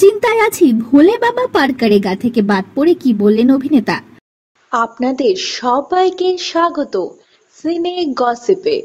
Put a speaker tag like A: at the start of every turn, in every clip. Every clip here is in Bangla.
A: চিন্তায় আছি ভোলে বাবা পার করেগা থেকে বাদ পড়ে কি বললেন অভিনেতা।
B: আপনাদের সবাইকে স্বাগত সিনে গসিপে।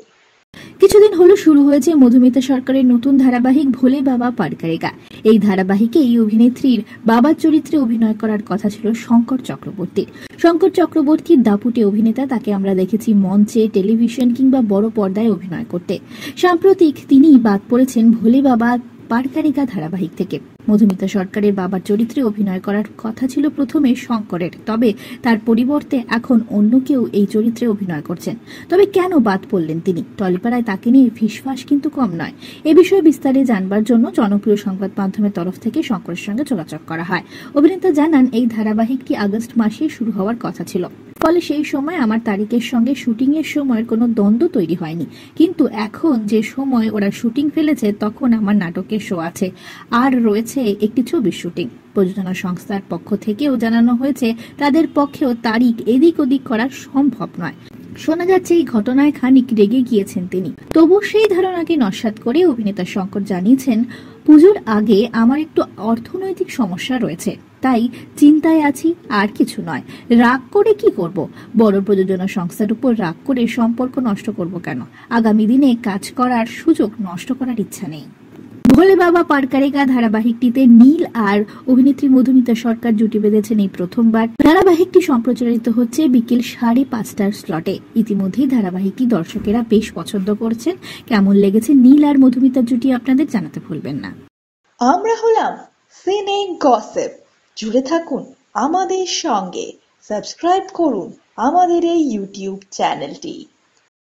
A: কিছুদিন হলো শুরু হয়েছে মধুমিতা সরকারের নতুন ধারাবাহিক ভোলে বাবা পার করেগা। এই ধারাবাহিকে এই অভিনেত্রীর বাবার চরিত্রে অভিনয় করার কথা ছিল শঙ্কর চক্রবর্তীর। শঙ্কর চক্রবর্তীর দাপুটে অভিনেতা, তাকে আমরা দেখেছি মঞ্চে, টেলিভিশন কিংবা বড় পর্দায় অভিনয় করতে। সাম্প্রতিক তিনি বাদ পড়েছেন ভোলে বাবা পার করেগা ধারাবাহিক থেকে। মধুমিতা সরকারের বাবার চরিত্রে অভিনয় করার কথা ছিল প্রথমে শঙ্করের, তবে তার পরিবর্তে এখন অন্য কেউ এই চরিত্রে অভিনয় করছেন। তবে কেন বাদ পড়লেন তিনি? টলিপাড়ায় তাকে নিয়ে ফিসফাস কিন্তু কম নয়। এ বিষয়ে বিস্তারে জানবার জন্য জনপ্রিয় সংবাদ মাধ্যমের তরফ থেকে শঙ্করের সঙ্গে যোগাযোগ করা হয়। অভিনেতা জানান, এই ধারাবাহিকটি আগস্ট মাসে শুরু হওয়ার কথা ছিল, ফলে সেই সময় আমার তারিখের সঙ্গে শুটিং এর সময়ের কোনো দ্বন্দ্ব তৈরি হয়নি। কিন্তু এখন যে সময় ওরা শুটিং ফেলেছে তখন আমার নাটকের শো আছে, আর রয়েছে একটি ছবির শুটিং। প্রযোজনা সংস্থার পক্ষ থেকেও জানানো হয়েছে তাদের পক্ষেও তারিখ এদিক ওদিক করা সম্ভব নয়। শোনা যাচ্ছে এই ঘটনায় খানিক রেগে গিয়েছেন তিনি। তবু সেই ধারণাকে নস্যাৎ করে অভিনেতা শঙ্কর জানিয়েছেন, পুজোর আগে আমার একটু অর্থনৈতিক সমস্যা রয়েছে, তাই চিন্তায় আছি, আর কিছু নয়। রাগ করে কি করব? বড় প্রযোজনা সংস্থার উপর রাগ করে সম্পর্ক নষ্ট করব কেন? আগামী দিনে কাজ করার সুযোগ নষ্ট করার ইচ্ছা নেই। ভোলে বাবা পার করেগা ধারাবাহিকটিতে নীল আর অভিনেত্রী মধুমিতা সরকার জুটি বেঁধেছেন এই প্রথমবার। ধারাবাহিকটি সম্প্রচারিত হচ্ছে বিকেল 5:30টার স্লটে। ইতিমধ্যেই ধারাবাহিকটি দর্শকেরা বেশ পছন্দ করছেন। কেমন লেগেছে নীল আর মধুমিতার জুটি আপনাদের জানাতে ভুলবেন না।
B: আমরা হলাম সিনে গসিপ। জুড়ে থাকুন আমাদের সঙ্গে, সাবস্ক্রাইব করুন আমাদের এই ইউটিউব চ্যানেলটি।